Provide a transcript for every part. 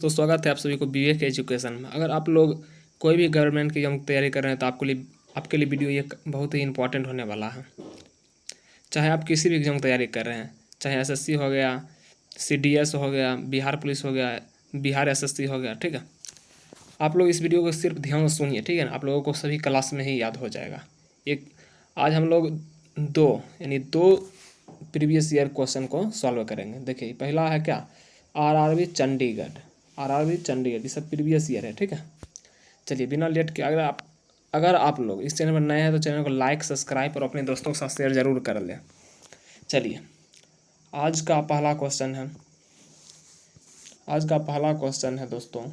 तो स्वागत है आप सभी को विवेक एजुकेशन में। अगर आप लोग कोई भी गवर्नमेंट की एग्जाम की तैयारी कर रहे हैं तो आपके लिए वीडियो ये बहुत ही इंपॉर्टेंट होने वाला है। चाहे आप किसी भी एग्जाम की तैयारी कर रहे हैं, चाहे एसएससी हो गया, सीडीएस हो गया, बिहार पुलिस हो गया, बिहार एसएससी हो गया, ठीक है। आप लोग इस वीडियो को सिर्फ ध्यान से सुनिए, ठीक है ना। आप लोगों को सभी क्लास में ही याद हो जाएगा। आज हम लोग दो प्रीवियस ईयर क्वेश्चन को सॉल्व करेंगे। देखिए, पहला है क्या, आरआरबी चंडीगढ़, ये सब प्रीवियस ईयर है, ठीक है। चलिए बिना लेट के, अगर आप लोग इस चैनल पर नए हैं तो चैनल को लाइक, सब्सक्राइब और अपने दोस्तों के साथ शेयर जरूर कर लें। चलिए आज का पहला क्वेश्चन है दोस्तों,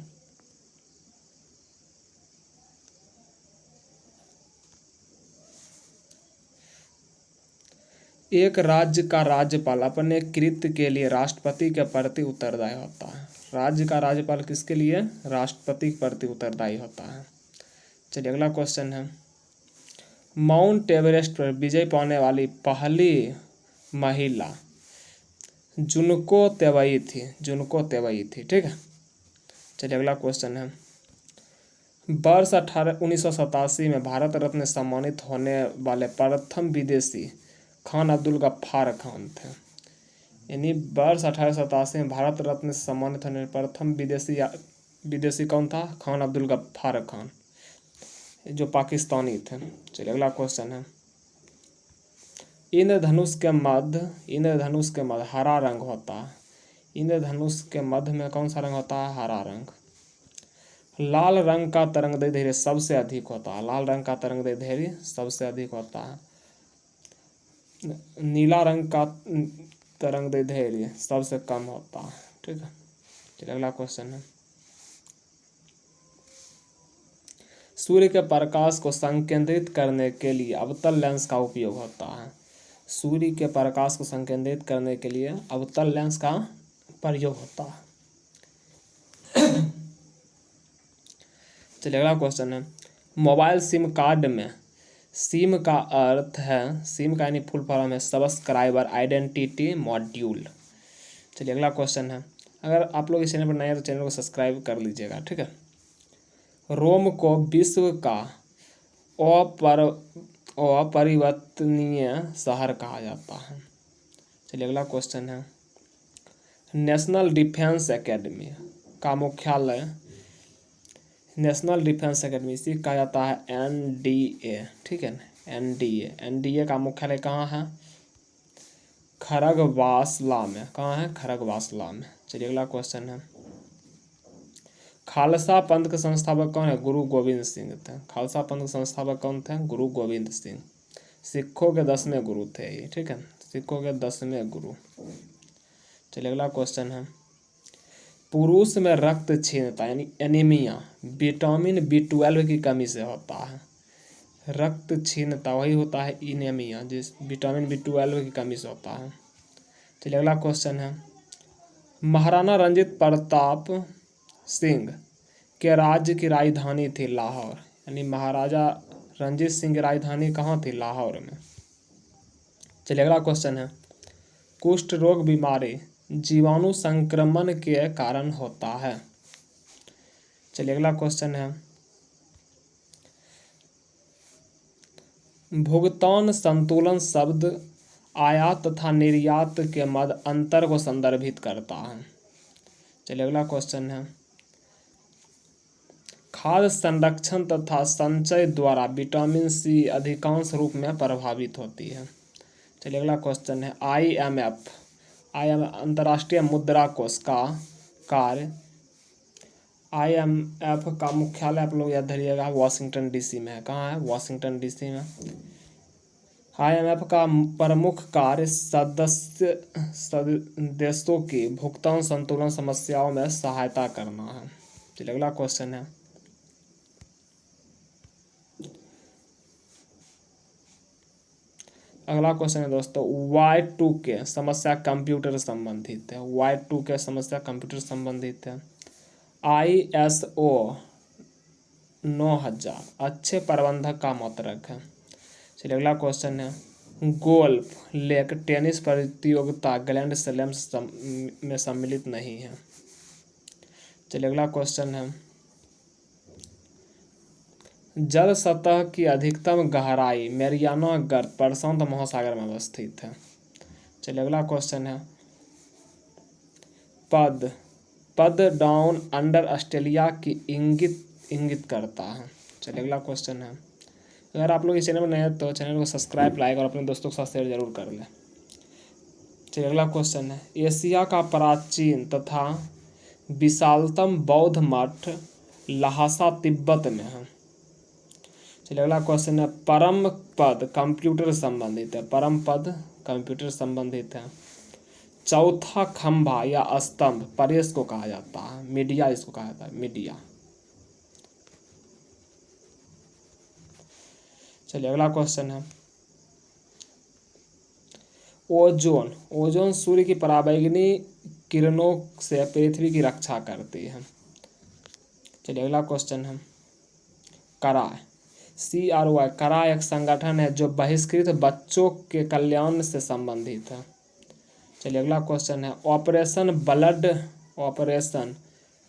एक राज्य का राज्यपाल अपने कृत्य के लिए राष्ट्रपति के प्रति उत्तरदायी होता है। राज्य का राज्यपाल किसके लिए? राष्ट्रपति के प्रति उत्तरदायी होता है। चलिए अगला क्वेश्चन है, माउंट एवरेस्ट पर विजय पाने वाली पहली महिला जुनको तेवई थी, ठीक है। चलिए अगला क्वेश्चन है, वर्ष 1987 में भारत रत्न सम्मानित होने वाले प्रथम विदेशी खान अब्दुल गफ्फार खान थे। यानी वर्ष 1887 में भारत रत्न से सम्मानित होने प्रथम विदेशी कौन था? खान अब्दुल गफ्फार खान, जो पाकिस्तानी थे। चलिए अगला क्वेश्चन है, इंद्रधनुष के मध्य हरा रंग होता है। इंद्रधनुष के मध्य में कौन सा रंग होता है? हरा रंग। लाल रंग का तरंगदैर्घ्य सबसे अधिक होता है। नीला रंग का तरंगदैर्घ्य सबसे कम होता है, ठीक है। चलिए अगला क्वेश्चन है, सूर्य के प्रकाश को संकेंद्रित करने के लिए अवतल लेंस का उपयोग होता है। सूर्य के प्रकाश को संकेंद्रित करने के लिए अवतल लेंस का प्रयोग होता है। चलिए अगला क्वेश्चन है, मोबाइल सिम कार्ड में सिम का अर्थ है, सिम का यानी फुल फॉर्म है सब्सक्राइबर आइडेंटिटी मॉड्यूल। चलिए अगला क्वेश्चन है, अगर आप लोग इस चैनल पर नए हैं तो चैनल को सब्सक्राइब कर लीजिएगा, ठीक है। रोम को विश्व का अपरिवर्तनीय शहर कहा जाता है। चलिए अगला क्वेश्चन है, नेशनल डिफेंस एकेडमी का मुख्यालय, नेशनल डिफेंस एकेडमी इसी कहा जाता है एनडीए, ठीक है ना। एनडीए का मुख्यालय कहाँ है? खरगवासला में। कहाँ है? खरगवासला में। चलिए अगला क्वेश्चन है, खालसा पंथ के संस्थापक कौन है? गुरु गोविंद सिंह थे। खालसा पंथ के संस्थापक कौन थे? गुरु गोविंद सिंह। सिखों के 10वें गुरु थे ये, ठीक है, सिखों के 10वें गुरु। चलिए अगला क्वेश्चन है, पुरुष में रक्त क्षीणता यानी एनीमिया विटामिन B12 की कमी से होता है। रक्त क्षीणता वही होता है एनीमिया, जिस विटामिन B12 की कमी से होता है। चलिए अगला क्वेश्चन है, महाराणा रंजीत प्रताप सिंह के राज्य की राजधानी थी लाहौर। यानी महाराजा रंजीत सिंह की राजधानी कहाँ थी? लाहौर में। चलिए अगला क्वेश्चन है, कुष्ठ रोग बीमारी जीवाणु संक्रमण के कारण होता है। चलिए अगला क्वेश्चन है, भुगतान संतुलन शब्द आयात तथा निर्यात के मध्य अंतर को संदर्भित करता है। चलिए अगला क्वेश्चन है, खाद्य संरक्षण तथा संचय द्वारा विटामिन C अधिकांश रूप में प्रभावित होती है। चलिए अगला क्वेश्चन है, IMF अंतर्राष्ट्रीय मुद्रा कोष का कार्य, IMF का मुख्यालय आप लोग याद धरिएगा वाशिंगटन DC में है। कहाँ है? वाशिंगटन DC में। IMF का प्रमुख कार्य सदस्य देशों की भुगतान संतुलन समस्याओं में सहायता करना है। चलिए अगला क्वेश्चन है, दोस्तों, Y2K समस्या कंप्यूटर संबंधित है। Y2K समस्या कंप्यूटर संबंधित है। ISO 9000 अच्छे प्रबंधक का मात्रक है। चलिए अगला क्वेश्चन है, गोल्फ लेक टेनिस प्रतियोगिता ग्रैंड स्लैम में सम्मिलित नहीं है। चलिए अगला क्वेश्चन है, जल सतह की अधिकतम गहराई मैरियाना गर्त प्रशांत महासागर में अवस्थित है। चलिए अगला क्वेश्चन है, पद डाउन अंडर ऑस्ट्रेलिया की इंगित करता है। चलिए अगला क्वेश्चन है, अगर आप लोग इस चैनल में नए हैं तो चैनल को सब्सक्राइब, लाइक और अपने दोस्तों के साथ शेयर जरूर कर लें। चलिए अगला क्वेश्चन है, एशिया का प्राचीन तथा विशालतम बौद्ध मठ लहासा तिब्बत में है। चलिए अगला क्वेश्चन है, परम पद कंप्यूटर संबंधित है। परम पद कंप्यूटर संबंधित है। चौथा खंभा या स्तंभ प्रेस को कहा जाता है, मीडिया इसको कहा जाता है, मीडिया। चलिए अगला क्वेश्चन है, ओजोन सूर्य की पराबैंगनी किरणों से पृथ्वी की रक्षा करती है। चलिए अगला क्वेश्चन है, कराय CRY कराय एक संगठन है जो बहिष्कृत बच्चों के कल्याण से संबंधित है। चलिए अगला क्वेश्चन है, ऑपरेशन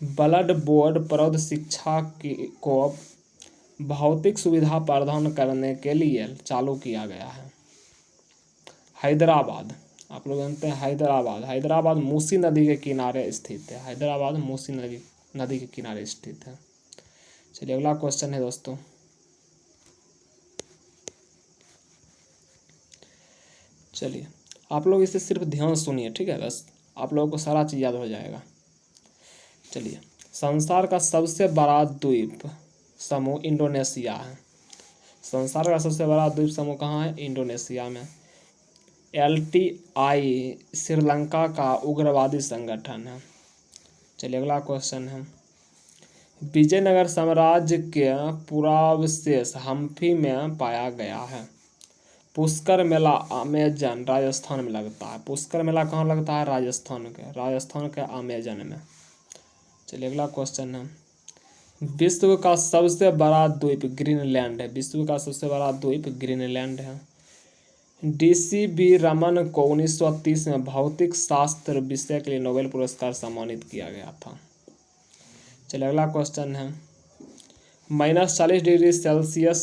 ब्लड बोर्ड प्रौढ़ शिक्षा को भौतिक सुविधा प्रदान करने के लिए चालू किया गया है। हैदराबाद, आप लोग जानते हैं हैदराबाद मूसी नदी के किनारे स्थित है। हैदराबाद मूसी नदी के किनारे स्थित है। चलिए अगला क्वेश्चन है दोस्तों, चलिए आप लोग इसे सिर्फ ध्यान सुनिए, ठीक है, बस आप लोगों को सारा चीज़ याद हो जाएगा। चलिए, संसार का सबसे बड़ा द्वीप समूह इंडोनेशिया है। संसार का सबसे बड़ा द्वीप समूह कहाँ है? इंडोनेशिया में। LTI श्रीलंका का उग्रवादी संगठन है। चलिए अगला क्वेश्चन है, विजयनगर साम्राज्य के पुरावशेष हम्पी में पाया गया है। पुष्कर मेला अमेजन राजस्थान में लगता है। पुष्कर मेला कहाँ लगता है? राजस्थान के अमेजन में। चलिए अगला क्वेश्चन है, विश्व का सबसे बड़ा द्वीप ग्रीनलैंड है। विश्व का सबसे बड़ा द्वीप ग्रीनलैंड है। DCB रमन को 1930 में भौतिक शास्त्र विषय के लिए नोबेल पुरस्कार सम्मानित किया गया था। चलिए अगला क्वेश्चन है, -40 डिग्री सेल्सियस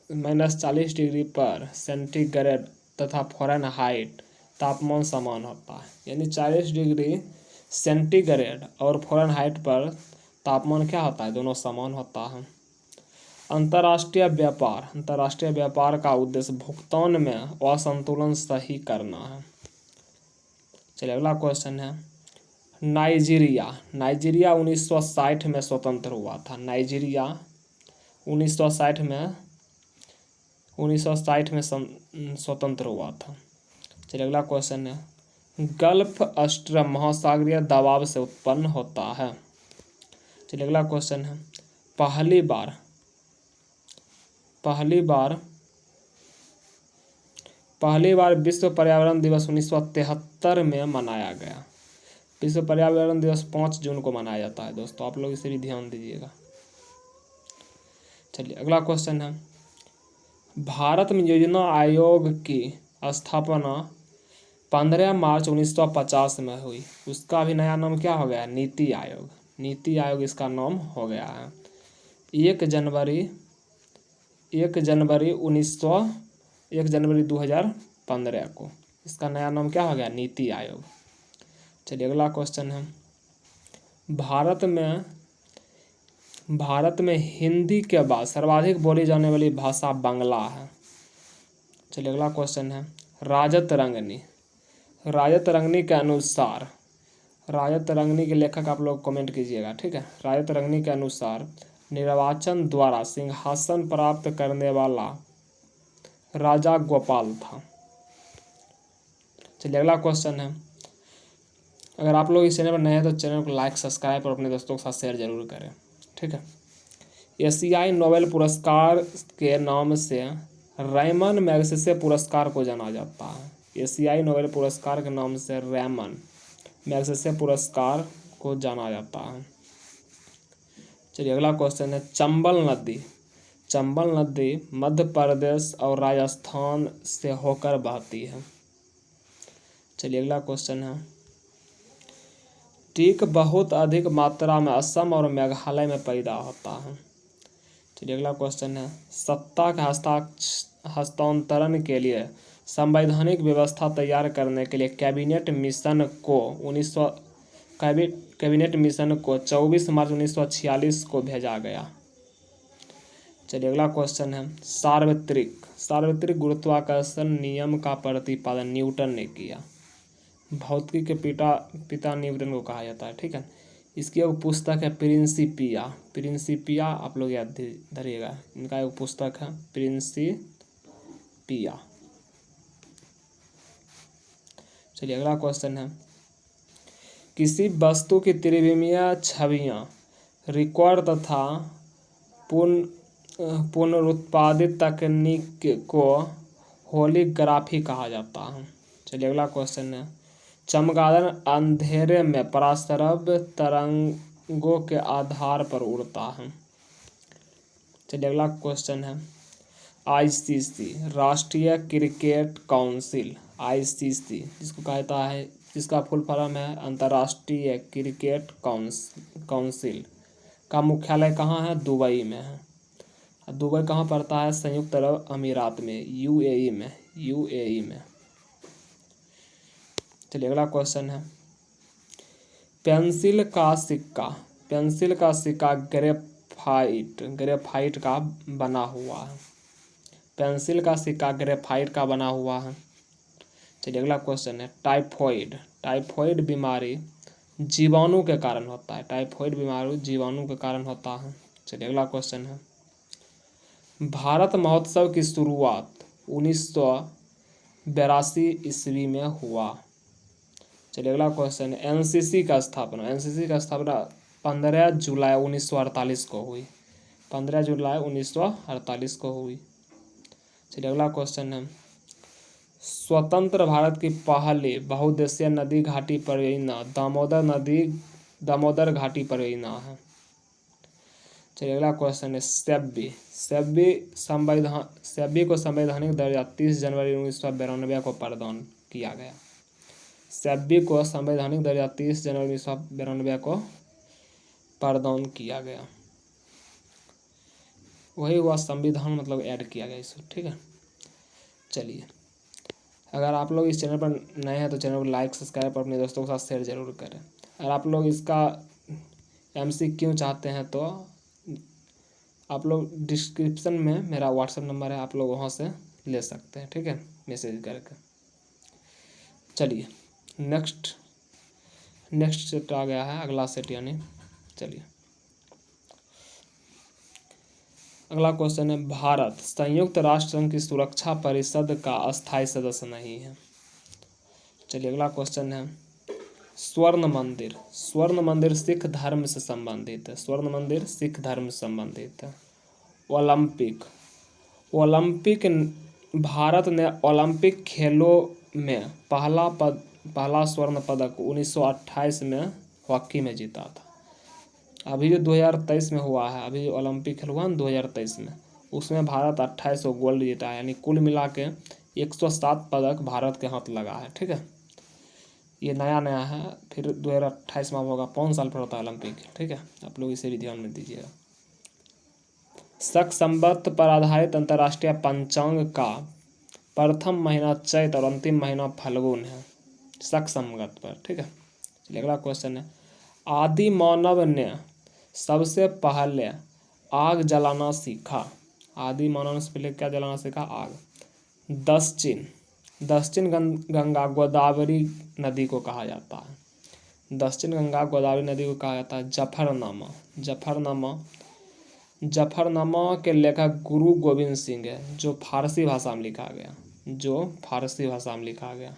-40 डिग्री पर सेंटीग्रेड तथा फ़ारेनहाइट तापमान समान होता है। यानी 40 डिग्री सेंटीग्रेड और फ़ारेनहाइट पर तापमान क्या होता है? दोनों समान होता है। अंतर्राष्ट्रीय व्यापार का उद्देश्य भुगतान में असंतुलन सही करना है। चलिए अगला क्वेश्चन है, नाइजीरिया 1960 में स्वतंत्र हुआ था। नाइजीरिया 1960 में स्वतंत्र हुआ था। चलिए अगला क्वेश्चन है, गल्फ स्ट्रीम महासागरीय दबाव से उत्पन्न होता है। चलिए अगला क्वेश्चन है, पहली बार विश्व पर्यावरण दिवस 1973 में मनाया गया। विश्व पर्यावरण दिवस 5 जून को मनाया जाता है दोस्तों, आप लोग इसे भी ध्यान दीजिएगा। चलिए अगला क्वेश्चन है, भारत में योजना आयोग की स्थापना 15 मार्च 1950 में हुई। उसका भी नया नाम क्या हो गया? नीति आयोग इसका नाम हो गया है। 1 जनवरी 2015 को इसका नया नाम क्या हो गया? नीति आयोग। चलिए अगला क्वेश्चन है, भारत में हिंदी के बाद सर्वाधिक बोली जाने वाली भाषा बांग्ला है। चलिए अगला क्वेश्चन है, राजत रंगनी के अनुसार, राजत रंगनी के लेखक आप लोग कमेंट कीजिएगा, ठीक है। राजत रंगनी के अनुसार निर्वाचन द्वारा सिंहासन प्राप्त करने वाला राजा गोपाल था। चलिए अगला क्वेश्चन है, अगर आप लोग इस चैनल पर नए हैं तो चैनल को लाइक, सब्सक्राइब और अपने दोस्तों के साथ शेयर जरूर करें, ठीक है। एशियाई नोबेल पुरस्कार के नाम से रैमन मैग्सेसे पुरस्कार को जाना जाता है। एशियाई नोबेल पुरस्कार के नाम से रैमन मैग्सेसे पुरस्कार को जाना जाता है। चलिए अगला क्वेश्चन है, चंबल नदी मध्य प्रदेश और राजस्थान से होकर बहती है। चलिए अगला क्वेश्चन है, टीक बहुत अधिक मात्रा में असम और मेघालय में पैदा होता है। चलिए अगला क्वेश्चन है, सत्ता के हस्तांतरण के लिए संवैधानिक व्यवस्था तैयार करने के लिए कैबिनेट मिशन को 24 मार्च 1946 को भेजा गया। चलिए अगला क्वेश्चन है, सार्वत्रिक गुरुत्वाकर्षण नियम का प्रतिपादन न्यूटन ने किया। भौतिकी के पिता न्यूटन को कहा जाता है, ठीक है। इसकी एक पुस्तक है प्रिंसिपिया, आप लोग याद धरिएगा, इनका एक पुस्तक है प्रिंसिपिया। चलिए अगला क्वेश्चन है, किसी वस्तु की त्रिविमीय छवियां रिकॉर्ड तथा पुनरुत्पादित तकनीक को होलोग्राफी कहा जाता है। चलिए अगला क्वेश्चन है, चमगादड़ अंधेरे में पराश्रव्य तरंगों के आधार पर उड़ता है। चलिए अगला क्वेश्चन है, आईसीसी राष्ट्रीय क्रिकेट काउंसिल, आईसीसी जिसको कहता है, जिसका फुल फॉर्म है अंतर्राष्ट्रीय क्रिकेट काउंसिल का मुख्यालय कहाँ है? दुबई में है। दुबई कहाँ पड़ता है? संयुक्त अरब अमीरात में, यूएई में। चलिए अगला क्वेश्चन है, पेंसिल का सिक्का ग्रेफाइट का बना हुआ है। पेंसिल का सिक्का ग्रेफाइट का बना हुआ है। चलिए अगला क्वेश्चन है, टाइफॉइड बीमारी जीवाणु के कारण होता है। टाइफॉइड बीमारी जीवाणु के कारण होता है। चलिए अगला क्वेश्चन है, भारत महोत्सव की शुरुआत 1982 ईस्वी में हुआ। चलिए अगला क्वेश्चन है, एनसीसी का स्थापना 15 जुलाई 1948 को हुई। 15 जुलाई 1948 को हुई। चलिए अगला क्वेश्चन है, स्वतंत्र भारत की पहली बहुउद्देशीय नदी घाटी परियोजना दामोदर घाटी परियोजना है। चलिए अगला क्वेश्चन है, सेबी को संवैधानिक दर्जा 30 जनवरी 1992 को प्रदान किया गया। सेबी को संवैधानिक दर्जा 30 जनवरी 1992 को प्रदान किया गया। वही हुआ संविधान, मतलब ऐड किया गया इसको, ठीक है। चलिए, अगर आप लोग इस चैनल पर नए हैं तो चैनल को लाइक सब्सक्राइब और अपने दोस्तों के साथ शेयर जरूर करें। अगर आप लोग इसका MCQ चाहते हैं तो आप लोग डिस्क्रिप्शन में मेरा व्हाट्सएप नंबर है, आप लोग वहाँ से ले सकते हैं, ठीक है, मैसेज करके। चलिए नेक्स्ट सेट आ गया है, अगला सेट यानी। चलिए अगला क्वेश्चन है, भारत संयुक्त राष्ट्र संघ की सुरक्षा परिषद का अस्थायी सदस्य नहीं है। चलिए अगला क्वेश्चन है, स्वर्ण मंदिर सिख धर्म से संबंधित है। स्वर्ण मंदिर सिख धर्म से संबंधित है। ओलंपिक भारत ने ओलंपिक खेलों में पहला स्वर्ण पदक 1928 में हॉकी में जीता था। अभी जो 2023 में हुआ है, अभी जो ओलंपिक खेल हुआ ना 2023 में, उसमें भारत 28 गोल्ड जीता है, यानी कुल मिला के 107 पदक भारत के हाथ लगा है, ठीक है। ये नया है, फिर 2028 में होगा, 5 साल पर होता है ओलंपिक, ठीक है। आप लोग इसे भी ध्यान में दीजिएगा। शक संवत पर आधारित अंतर्राष्ट्रीय पंचांग का प्रथम महीना चैत और अंतिम महीना फाल्गुन है, शक संवत पर, ठीक है। चलिए अगला क्वेश्चन है, आदि मानव ने सबसे पहले आग जलाना सीखा। आदि मानव ने पहले क्या जलाना सीखा? आग। दक्षिण गंगा गोदावरी नदी को कहा जाता है। दक्षिण गंगा गोदावरी नदी को कहा जाता है जफरनामा के लेखक गुरु गोविंद सिंह है, जो फारसी भाषा में लिखा गया।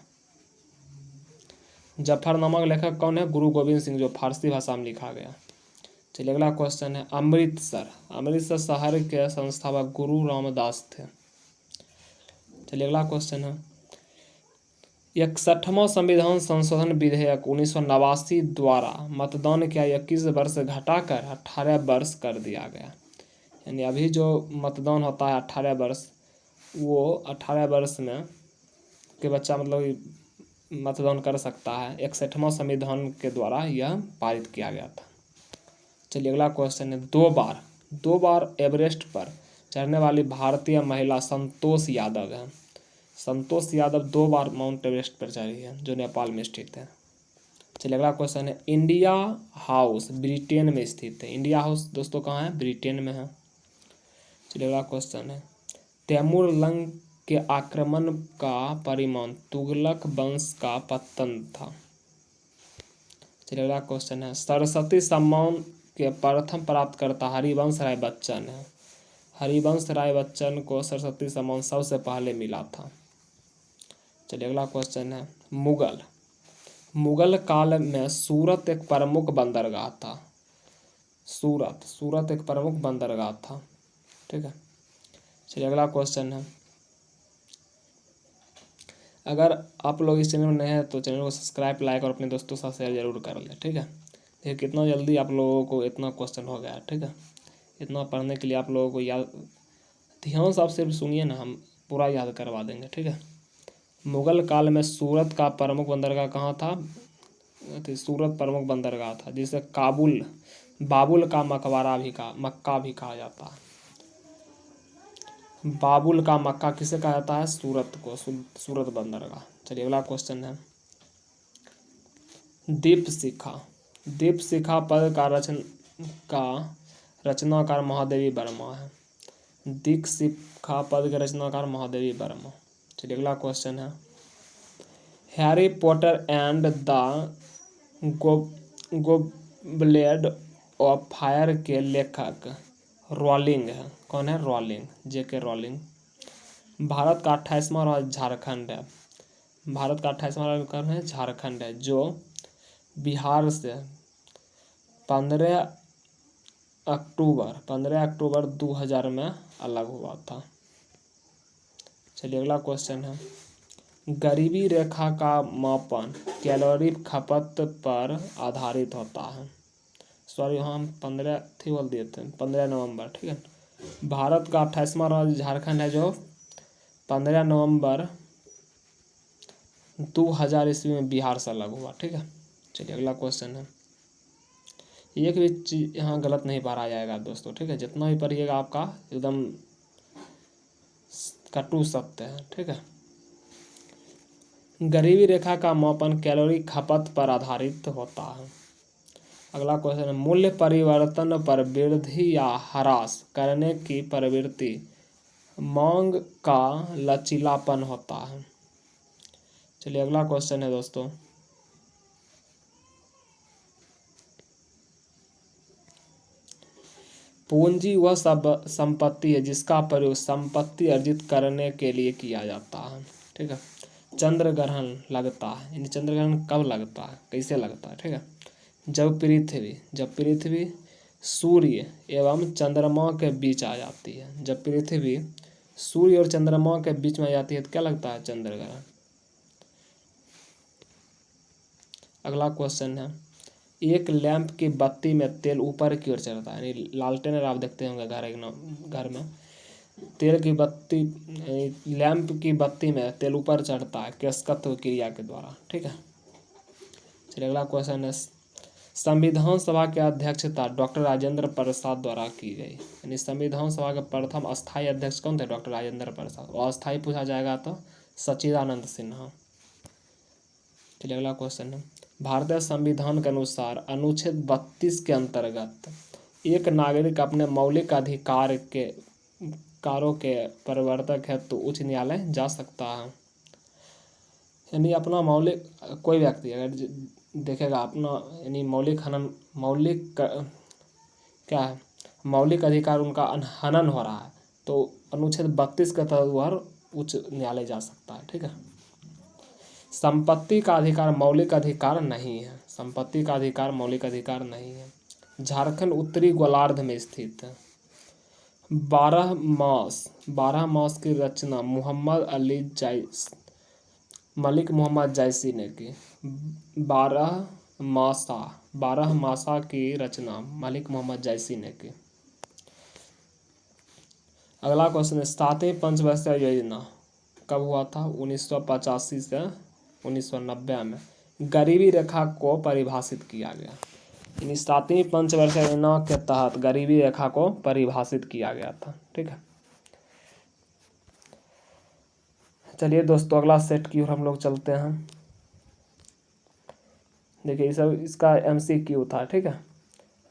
जफरनामा के लेखक कौन है? गुरु गोविंद सिंह, जो फारसी भाषा में लिखा गया। चलिए अगला क्वेश्चन है, अमृतसर शहर के संस्थापक गुरु रामदास थे। चलिए अगला क्वेश्चन है, 61वां संविधान संशोधन विधेयक 1989 द्वारा मतदान की आयु 21 वर्ष घटाकर 18 वर्ष कर दिया गया। यानी अभी जो मतदान होता है 18 वर्ष, वो 18 वर्ष में के बच्चा मतलब मतदान कर सकता है। 61वां संविधान के द्वारा यह पारित किया गया था। चलिए अगला क्वेश्चन है, दो बार एवरेस्ट पर चढ़ने वाली भारतीय महिला संतोष यादव है। संतोष यादव 2 बार माउंट एवरेस्ट पर चढ़ी है, जो नेपाल में स्थित है। चलिए अगला क्वेश्चन है, इंडिया हाउस ब्रिटेन में स्थित है। इंडिया हाउस दोस्तों कहाँ है? ब्रिटेन में है। चलिए अगला क्वेश्चन है, तैमूर लंग के आक्रमण का परिणाम तुगलक वंश का पतन था। चलिए अगला क्वेश्चन है, सरस्वती सम्मान के प्रथम प्राप्तकर्ता हरिवंश राय बच्चन है। हरिवंश राय बच्चन को सरस्वती सम्मान सबसे पहले मिला था। चलिए अगला क्वेश्चन है, मुगल काल में सूरत एक प्रमुख बंदरगाह था। सूरत एक प्रमुख बंदरगाह था। ठीक है। चलिए अगला क्वेश्चन है, अगर आप लोग इस चैनल में नए हैं तो चैनल को सब्सक्राइब, लाइक और अपने दोस्तों के साथ शेयर जरूर कर लें। ठीक है। देखिए कितना जल्दी आप लोगों को इतना क्वेश्चन हो गया। ठीक है। इतना पढ़ने के लिए आप लोगों को याद, ध्यान से आप सिर्फ सुनिए ना, हम पूरा याद करवा देंगे। ठीक है। मुगल काल में सूरत का प्रमुख बंदरगाह कहाँ था? सूरत प्रमुख बंदरगाह था, जिसे बाबुल का मक्का भी कहा जाता है। बाबुल का मक्का किसे कहा जाता है? सूरत को, सूरत बंदरगाह। चलिए अगला क्वेश्चन है, दीपशिखा पद का रचनाकार महादेवी वर्मा है। दीपशिखा पद के रचनाकार महादेवी वर्मा। चलिए अगला क्वेश्चन है, Harry Potter and the goblet of fire के लेखक रॉलिंग है। कौन है? Rolling, J.K. रॉलिंग। भारत का 28वां राज्य झारखंड है। भारत का 28वां राज्य कौन है? झारखंड है, जो बिहार से 15 अक्टूबर 2000 में अलग हुआ था। चलिए अगला क्वेश्चन है, गरीबी रेखा का मापन कैलोरी खपत पर आधारित होता है। सॉरी, हम 15 थी बोल दिए थे, 15 नवंबर। ठीक है। भारत का 28वां राज्य झारखंड है, जो 15 नवंबर 2000 ईस्वी में बिहार से अलग हुआ। ठीक है। चलिए अगला क्वेश्चन है, एक भी चीज यहाँ गलत नहीं पढ़ा जाएगा दोस्तों। ठीक है। जितना भी पढ़िएगा आपका एकदम कटु सत्य है। ठीक है। गरीबी रेखा का मापन कैलोरी खपत पर आधारित होता है। अगला क्वेश्चन है, मूल्य परिवर्तन पर वृद्धि या ह्रास करने की प्रवृत्ति मांग का लचीलापन होता है। चलिए अगला क्वेश्चन है दोस्तों, पूंजी वह संपत्ति है जिसका प्रयोग संपत्ति अर्जित करने के लिए किया जाता है। ठीक है। चंद्र ग्रहण लगता है, यानी चंद्र ग्रहण कब लगता है, कैसे लगता है? ठीक है। जब पृथ्वी सूर्य एवं चंद्रमा के बीच आ जाती है। जब पृथ्वी सूर्य और चंद्रमा के बीच में आ जाती है तो क्या लगता है? चंद्र ग्रहण। अगला क्वेश्चन है, एक लैंप की बत्ती में तेल ऊपर की ओर चढ़ता है, यानी लालटेन आप देखते होंगे घर में तेल की बत्ती, लैंप की बत्ती में तेल ऊपर चढ़ता है केशकत्व क्रिया के द्वारा। ठीक है। चलिए अगला क्वेश्चन है, संविधान सभा की अध्यक्षता डॉक्टर राजेंद्र प्रसाद द्वारा की गई। यानी संविधान सभा के प्रथम अस्थायी अध्यक्ष कौन थे? डॉक्टर राजेंद्र प्रसाद। और अस्थायी पूछा जाएगा तो सच्चिदानंद सिन्हा। चलिए अगला क्वेश्चन है, भारतीय संविधान के अनुसार अनुच्छेद 32 के अंतर्गत एक नागरिक अपने मौलिक अधिकारों के परिवर्तक हेतु उच्च न्यायालय जा सकता है। यानी अपना मौलिक, कोई व्यक्ति अगर देखेगा अपना, यानी मौलिक अधिकार उनका हनन हो रहा है तो अनुच्छेद 32 के तहत वह उच्च न्यायालय जा सकता है। ठीक है। संपत्ति का अधिकार मौलिक अधिकार नहीं है। संपत्ति का अधिकार मौलिक अधिकार नहीं है। झारखंड उत्तरी गोलार्ध में स्थित है। 12 मास की रचना मलिक मोहम्मद जैसी ने की। 12 मासा की रचना मलिक मोहम्मद जैसी ने की। अगला क्वेश्चन है, 7वीं पंचवर्षीय योजना कब हुआ था? 1985 से 1990 में गरीबी रेखा को परिभाषित किया गया। यानी 7वीं पंचवर्षीय योजना के तहत गरीबी रेखा को परिभाषित किया गया था। ठीक है, चलिए दोस्तों अगला सेट की ओर हम लोग चलते हैं। देखिए ये सब इसका MCQ था। ठीक है,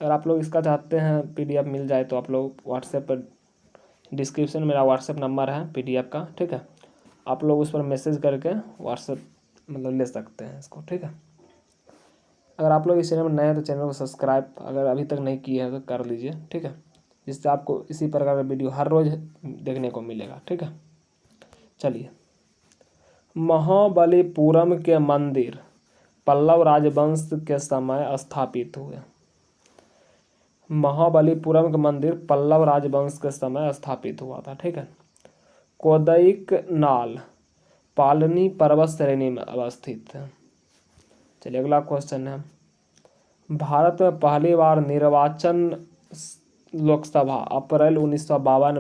अगर आप लोग इसका चाहते हैं PDF मिल जाए तो आप लोग व्हाट्सएप पर, डिस्क्रिप्शन में मेरा व्हाट्सएप नंबर है PDF का। ठीक है, आप लोग उस पर मैसेज करके व्हाट्सएप मतलब ले सकते हैं इसको। ठीक है, अगर आप लोग इस चैनल में नए हैं तो चैनल को सब्सक्राइब अगर अभी तक नहीं किए हैं तो कर लीजिए। ठीक है, जिससे आपको इसी प्रकार का वीडियो हर रोज़ देखने को मिलेगा। ठीक है, चलिए, महाबलीपुरम के मंदिर पल्लव राजवंश के समय स्थापित हुए। महाबलीपुरम का मंदिर पल्लव राजवंश के समय स्थापित हुआ था। ठीक है, कोडैकनाल पालनी पर्वत श्रेणी में अवस्थित है। चलिए अगला क्वेश्चन है, भारत में पहली बार निर्वाचन लोकसभा अप्रैल 1952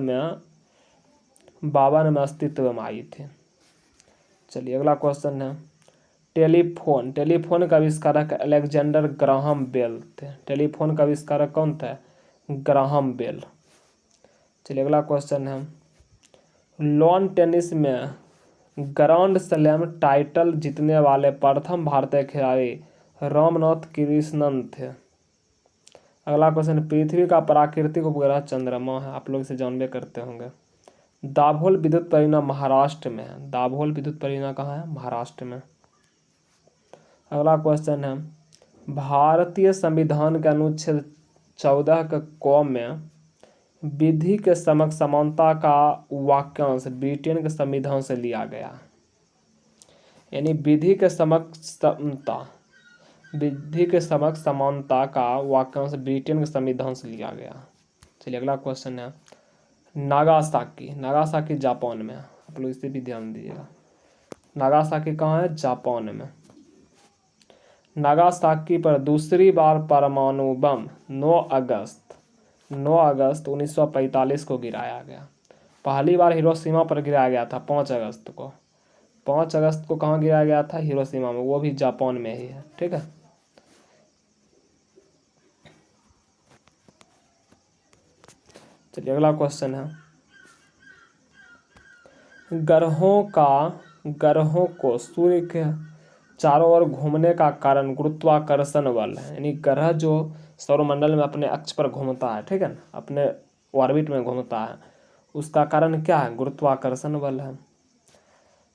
में अस्तित्व में आई थी। चलिए अगला क्वेश्चन है, टेलीफोन का आविष्कारक अलेक्जेंडर ग्राहम बेल थे। टेलीफोन का आविष्कारक कौन थे? Graham Bell. चलिए अगला क्वेश्चन है, लॉन टेनिस में ग्रैंड स्लैम टाइटल जीतने वाले प्रथम भारतीय खिलाड़ी रामनाथ कृष्णन थे। अगला क्वेश्चन, पृथ्वी का प्राकृतिक उपग्रह चंद्रमा है, आप लोग इसे जानबे करते होंगे। दाभोल विद्युत परियोजना महाराष्ट्र में है। दाभोल विद्युत परियोजना कहाँ है? महाराष्ट्र में। अगला क्वेश्चन है, भारतीय संविधान के अनुच्छेद 14 के क में विधि के समक्ष समानता का वाक्यांश ब्रिटेन के संविधान से लिया गया। यानी विधि के समक्ष समानता का वाक्यांश ब्रिटेन के संविधान से लिया गया। चलिए अगला क्वेश्चन है, नागासाकी जापान में। आप लोग इसे भी ध्यान दीजिएगा। नागासाकी कहाँ है? जापान में। नागासाकी पर दूसरी बार परमाणु बम 9 अगस्त 1945 को गिराया गया। पहली बार हिरोशिमा पर गिराया गया था 5 अगस्त को। 5 अगस्त को कहाँ गिराया गया था? हिरोशिमा में, वो भी जापान में ही है। ठीक है, चलिए अगला क्वेश्चन है, ग्रहों को सूर्य के चारों ओर घूमने का कारण गुरुत्वाकर्षण बल है। यानी ग्रह जो सौरमंडल में अपने अक्ष पर घूमता है, ठीक है ना, अपने ऑर्बिट में घूमता है, उसका कारण क्या है? गुरुत्वाकर्षण बल है।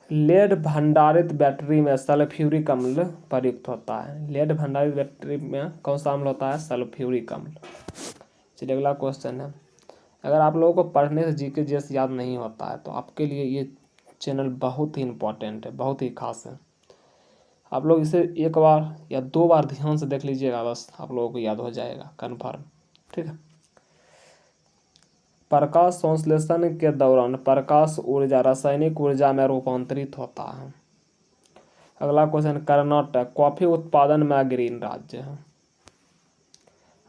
लेड भंडारित बैटरी में सल्फ्यूरिक अम्ल प्रयुक्त होता है। लेड भंडारित बैटरी में कौन सा अम्ल होता है? सल्फ्यूरिक अम्ल। चलिए अगला क्वेश्चन है, अगर आप लोगों को पढ़ने से GK GS याद नहीं होता है तो आपके लिए ये चैनल बहुत ही इम्पोर्टेंट है, बहुत ही खास है। आप लोग इसे एक बार या 2 बार ध्यान से देख लीजिएगा, बस आप लोगों को याद हो जाएगा कन्फर्म। ठीक है, प्रकाश संश्लेषण के दौरान प्रकाश ऊर्जा रासायनिक ऊर्जा में रूपांतरित होता है। अगला क्वेश्चन, कर्नाटक कॉफी उत्पादन में अग्रणी राज्य है।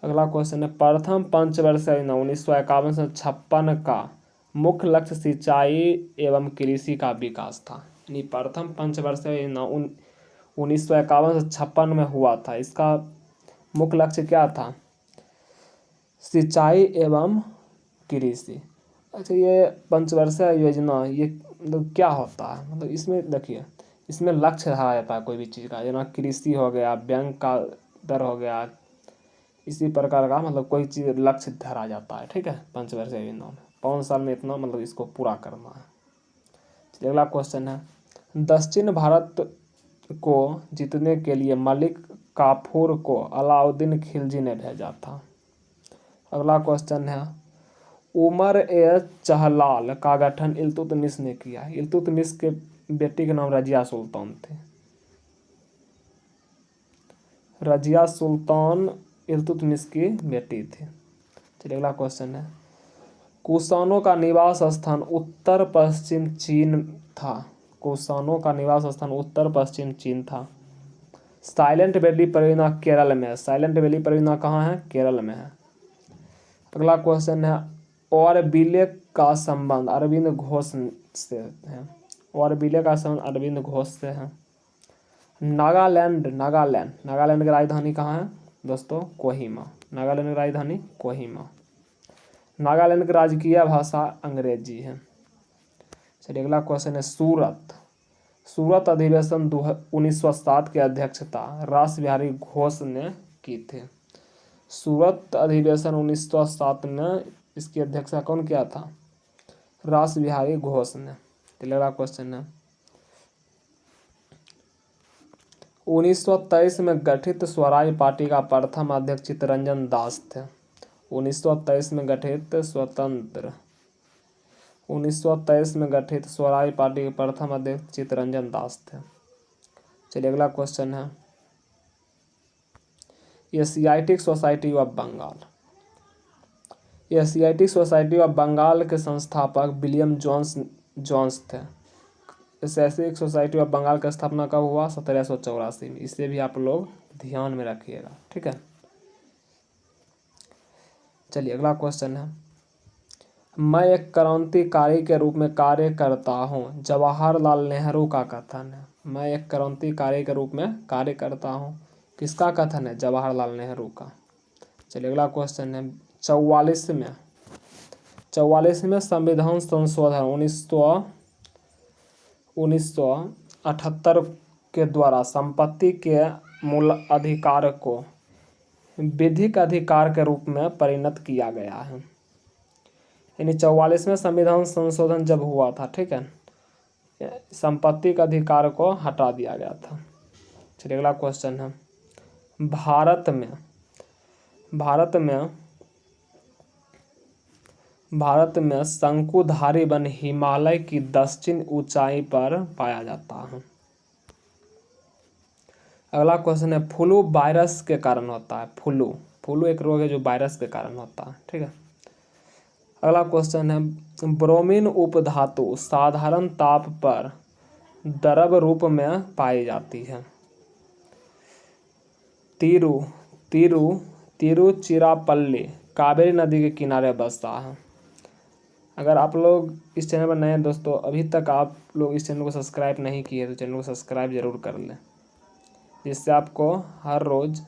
अगला क्वेश्चन है, प्रथम पंचवर्षीय योजना 1951 से 56 का मुख्य लक्ष्य सिंचाई एवं कृषि का विकास था। यानी प्रथम पंचवर्षीय योजना 1951 से 56 में हुआ था। इसका मुख्य लक्ष्य क्या था? सिंचाई एवं कृषि। अच्छा, ये पंचवर्षीय योजना ये मतलब क्या होता है? मतलब इसमें देखिए, इसमें लक्ष्य रहा जाता है कोई भी चीज़ का, जना कृषि हो गया, बैंक का दर हो गया, इसी प्रकार का मतलब कोई चीज़ लक्ष्य धरा जाता है। ठीक है, पंचवर्षीय योजना में 5 साल में इतना मतलब इसको पूरा करना है। चलिए अगला क्वेश्चन है, दक्षिण भारत को जीतने के लिए मलिक काफूर को अलाउद्दीन खिलजी ने भेजा था। अगला क्वेश्चन है, उमर ए चहलाल का गठन इल्तुतमिश ने किया। इल्तुतमिश के बेटी का नाम रजिया सुल्तान थे। रजिया सुल्तान इल्तुतमिश की बेटी थी। चलिए अगला क्वेश्चन है, कुषाणों का निवास स्थान उत्तर पश्चिम चीन था। कुषाणों का निवास स्थान उत्तर पश्चिम चीन था। साइलेंट वैली परियोजना केरल में है। साइलेंट वैली परियोजना कहाँ है? केरल में है। अगला क्वेश्चन है, ऑरबिले का संबंध अरविंद घोष से है। ऑरबिले का संबंध अरविंद घोष से है। नागालैंड की राजधानी कहाँ है दोस्तों? कोहिमा। नागालैंड की राजधानी कोहिमा। नागालैंड की राजकीय भाषा अंग्रेजी है। चलिए अगला क्वेश्चन है सूरत अधिवेशन 1907 की अध्यक्षता रास बिहारी घोष ने की थी। सूरत अधिवेशन 1907 में इसकी अध्यक्षता कौन किया था? रास बिहारी घोष ने। चलिए अगला क्वेश्चन है 1923 में गठित स्वराज पार्टी का प्रथम अध्यक्ष चित्तरंजन दास थे। 1923 में गठित स्वराज पार्टी के प्रथम अध्यक्ष चित्तरंजन दास थे। चलिए अगला क्वेश्चन है Asiatic Society of Bengal. Asiatic Society of Bengal के संस्थापक विलियम जोन्स थे। एशियाटिक सोसाइटी ऑफ बंगाल का स्थापना कब हुआ? 1784 में। इसे भी आप लोग ध्यान में रखिएगा, ठीक है। चलिए अगला क्वेश्चन है मैं एक क्रांतिकारी के रूप में कार्य करता हूँ, जवाहरलाल नेहरू का कथन है। मैं एक क्रांतिकारी के रूप में कार्य करता हूँ, किसका कथन है? जवाहरलाल नेहरू का। चलिए अगला क्वेश्चन है 44वें संविधान संशोधन 1978 के द्वारा संपत्ति के मूल अधिकार को विधिक अधिकार के रूप में परिणत किया गया है। यानी 44वें संविधान संशोधन जब हुआ था, ठीक है, संपत्ति के अधिकार को हटा दिया गया था। चलिए अगला क्वेश्चन है भारत में शंकुधारी वन हिमालय की दक्षिण ऊंचाई पर पाया जाता है। अगला क्वेश्चन है फ्लू वायरस के कारण होता है। फ्लू एक रोग है जो वायरस के कारण होता है, ठीक है। अगला क्वेश्चन है ब्रोमीन उपधातु साधारण ताप पर द्रव रूप में पाई जाती है। तिरुचिरापल्ली कावेरी नदी के किनारे बसता है। अगर आप लोग इस चैनल पर नए हैं दोस्तों, अभी तक आप लोग इस चैनल को सब्सक्राइब नहीं किए तो चैनल को सब्सक्राइब जरूर कर लें, जिससे आपको हर रोज़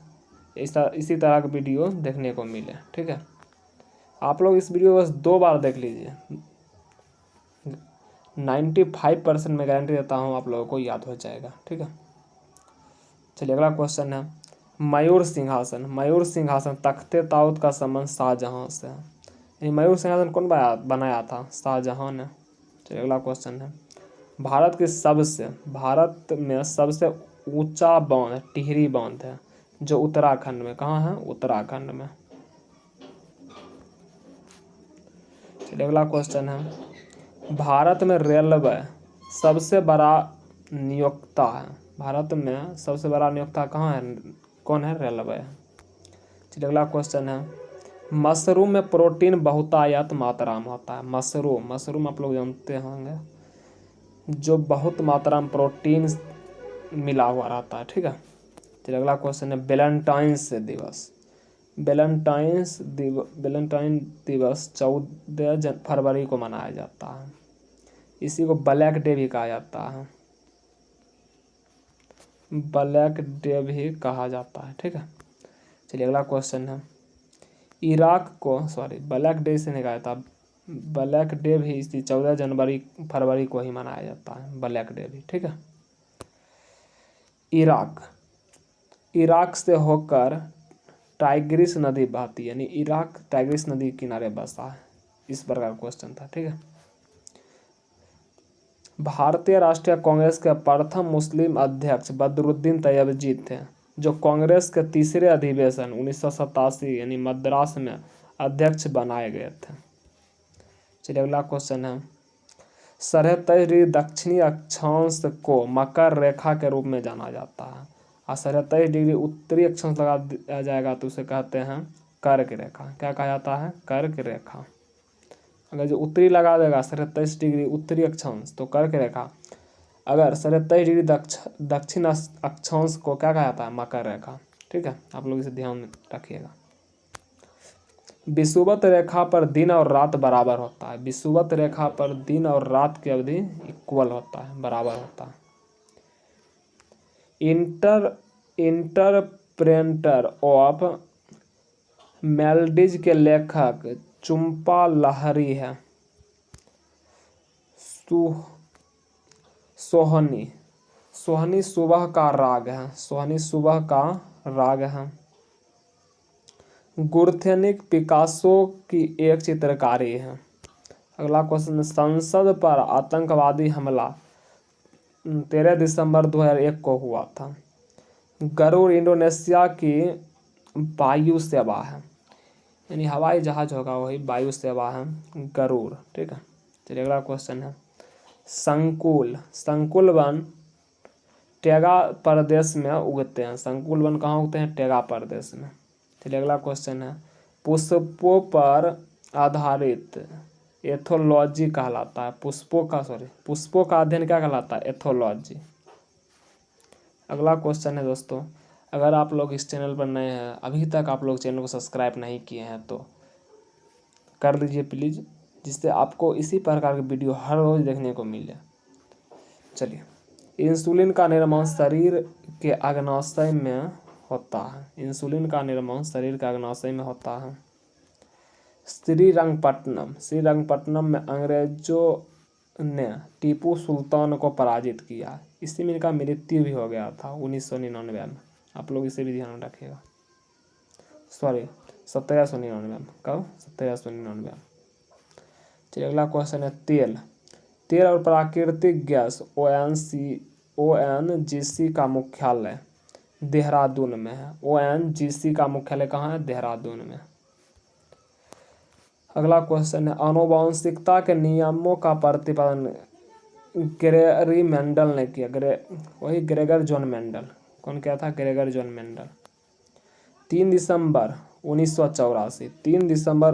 इसी तरह का वीडियो देखने को मिले, ठीक है। आप लोग इस वीडियो को बस 2 बार देख लीजिए, 95% मैं गारंटी देता हूँ आप लोगों को याद हो जाएगा, ठीक है। चलिए अगला क्वेश्चन है मयूर सिंहासन तख्ते ताऊत का संबंध शाहजहां से है। ये मयूर सिंहासन कौन बनाया था? शाहजहां ने। चलिए अगला क्वेश्चन है भारत में सबसे ऊंचा बांध टिहरी बांध है, जो उत्तराखंड में। कहाँ है? उत्तराखंड में। चलिए अगला क्वेश्चन है भारत में रेलवे सबसे बड़ा नियोक्ता है। भारत में सबसे बड़ा नियोक्ता कहाँ है? कौन है? रेलवे। चलिए अगला क्वेश्चन है मशरूम में प्रोटीन बहुतायत मात्रा में होता है। मशरूम आप लोग जानते होंगे, जो बहुत मात्रा में प्रोटीन मिला हुआ रहता है, ठीक है। चलिए अगला क्वेश्चन है वैलेंटाइन दिवस 14 फरवरी को मनाया जाता है। इसी को ब्लैक डे भी कहा जाता है, ठीक है। चलिए अगला क्वेश्चन है ब्लैक डे से नहीं कहा जाता, ब्लैक डे भी इसी 14 फरवरी को ही मनाया जाता है, ब्लैक डे भी, ठीक है। इराक से होकर टाइग्रिस नदी बहती है, यानी इराक टाइग्रिस नदी के किनारे बसा है। इस प्रकार क्वेश्चन था, ठीक है। भारतीय राष्ट्रीय कांग्रेस के प्रथम मुस्लिम अध्यक्ष बदरुद्दीन तैयबजी थे, जो कांग्रेस के तीसरे अधिवेशन 1987 यानी मद्रास में अध्यक्ष बनाए गए थे। चलिए अगला क्वेश्चन है 37 डिग्री दक्षिणी अक्षांश को मकर रेखा के रूप में जाना जाता है, और 37 डिग्री उत्तरी अक्षांश लगा दिया जाएगा तो उसे कहते हैं कर्क रेखा। क्या कहा जाता है? कर्क रेखा। अगर जो उत्तरी लगा देगा 37 डिग्री उत्तरी अक्षांश तो कर्क रेखा, अगर 37 डिग्री दक्षिण अक्षांश को क्या कहा जाता है? मकर रेखा, ठीक है। आप लोग इसे ध्यान में रखिएगा। विषुवत रेखा पर दिन और रात बराबर होता है। विषुवत रेखा पर दिन और रात की अवधि इक्वल होता है, बराबर होता है। इंटरप्रेटर ऑफ मेलडीज के लेखक चंपा लाहिरी है। सोहनी सोहनी सुबह का राग है। सोहनी सुबह का राग है। गुरथेनिक पिकासो की एक चित्रकारी है। अगला क्वेश्चन, संसद पर आतंकवादी हमला 13 दिसंबर 2001 को हुआ था। गरुड़ इंडोनेशिया की वायु सेवा है, यानी हवाई जहाज होगा वही वायु सेवा है गरुड़। ठीक है, चलिए अगला क्वेश्चन है, संकुल वन टेगा प्रदेश में उगते हैं। संकुल वन कहाँ उगते हैं? टेगा प्रदेश में। चलिए अगला क्वेश्चन है, पुष्पों पर आधारित एथोलॉजी कहलाता है। पुष्पों का अध्ययन क्या कहलाता है? एथोलॉजी। अगला क्वेश्चन है दोस्तों, अगर आप लोग इस चैनल पर नए हैं, अभी तक आप लोग चैनल को सब्सक्राइब नहीं किए हैं तो कर दीजिए प्लीज़, जिससे आपको इसी प्रकार के वीडियो हर रोज़ देखने को मिले। चलिए, इंसुलिन का निर्माण शरीर के अग्नाशय में होता है। इंसुलिन का निर्माण शरीर के अग्नाशय में होता है। श्रीरंगपट्टनम में अंग्रेजों ने टीपू सुल्तान को पराजित किया। इसी में इनका मृत्यु भी हो गया था 1999 में। आप लोग इसे भी ध्यान रखिएगा। 1799 में। कब? 1799। चलिए अगला क्वेश्चन है, तेल और प्राकृतिक गैस ONGC का मुख्यालय देहरादून में है। ONGC का मुख्यालय कहाँ है? देहरादून में। अगला क्वेश्चन है, आनुवंशिकता के नियमों का प्रतिपादन ग्रेगरी मेंडल ने किया। Gregor John Mendel. कौन किया था? Gregor John Mendel. 3 दिसंबर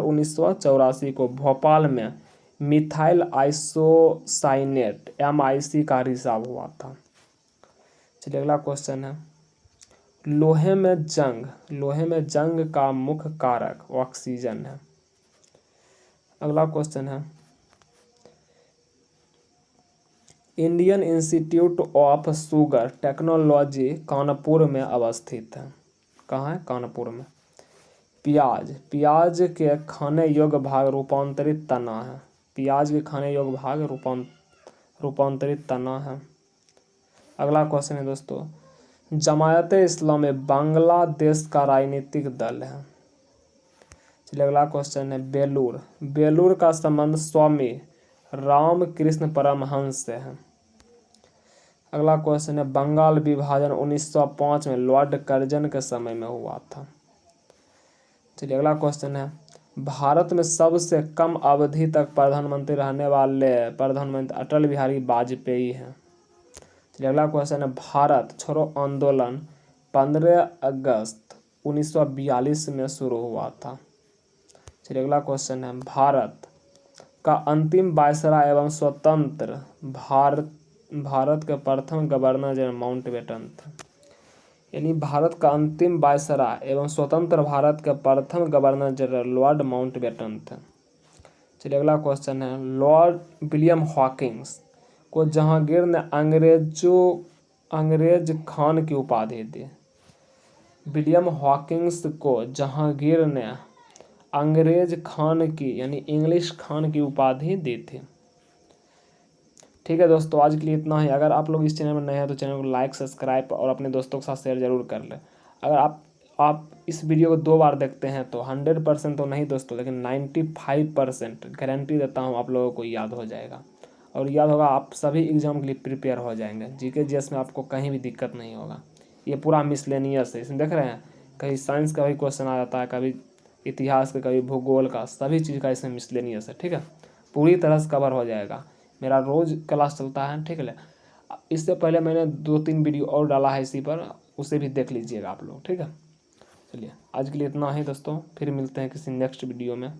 1984 को भोपाल में मिथाइल आइसोसाइनेट MIC का रिसाव हुआ था। चलिए अगला क्वेश्चन है, लोहे में जंग का मुख्य कारक ऑक्सीजन है। अगला क्वेश्चन है, Indian institute of sugar technology Kanpur में अवस्थित है। कहाँ है? कानपुर में। प्याज के खाने योग्य भाग रूपांतरित तना है। प्याज के खाने योग्य भाग रूपांतरित तना है। अगला क्वेश्चन है दोस्तों, जमायते इस्लामी बांग्लादेश का राजनीतिक दल है। चलिए अगला क्वेश्चन है, बेलूर का संबंध स्वामी रामकृष्ण परमहंस से है। अगला क्वेश्चन है, बंगाल विभाजन 1905 में लॉर्ड कर्जन के समय में हुआ था। चलिए अगला क्वेश्चन है, भारत में सबसे कम अवधि तक प्रधानमंत्री रहने वाले प्रधानमंत्री अटल बिहारी वाजपेयी हैं। चलिए अगला क्वेश्चन है, भारत छोड़ो आंदोलन 15 अगस्त 1942 में शुरू हुआ था। चलिए अगला क्वेश्चन है, भारत का अंतिम वायसराय एवं स्वतंत्र भारत के प्रथम गवर्नर जनरल माउंटबेटन थे। यानी भारत का अंतिम वायसराय एवं स्वतंत्र भारत के प्रथम गवर्नर जनरल लॉर्ड माउंटबेटन थे। चलिए अगला क्वेश्चन है, लॉर्ड विलियम हॉकिंस को जहांगीर ने अंग्रेज खान की उपाधि दी। विलियम हॉकिंस को जहांगीर ने अंग्रेज खान की यानी इंग्लिश खान की उपाधि दी थी। ठीक है दोस्तों, आज के लिए इतना ही। अगर आप लोग इस चैनल में नए हैं तो चैनल को लाइक, सब्सक्राइब और अपने दोस्तों के साथ शेयर जरूर कर लें। अगर आप इस वीडियो को 2 बार देखते हैं तो 100% तो नहीं दोस्तों, लेकिन 95% गारंटी देता हूँ आप लोगों को याद हो जाएगा। और याद होगा, आप सभी एग्जाम के लिए प्रिपेयर हो जाएंगे। GK GS में आपको कहीं भी दिक्कत नहीं होगा। ये पूरा मिसलेनियस है, इसमें देख रहे हैं, कभी साइंस का भी क्वेश्चन आ जाता है, कभी इतिहास का, कभी भूगोल का, सभी चीज़ का इसमें मिसलेनियस है। ठीक है, पूरी तरह से कवर हो जाएगा। मेरा रोज़ क्लास चलता है। ठीक है, इससे पहले मैंने 2-3 वीडियो और डाला है इसी पर, उसे भी देख लीजिएगा आप लोग। ठीक है, चलिए आज के लिए इतना ही दोस्तों, फिर मिलते हैं किसी नेक्स्ट वीडियो में।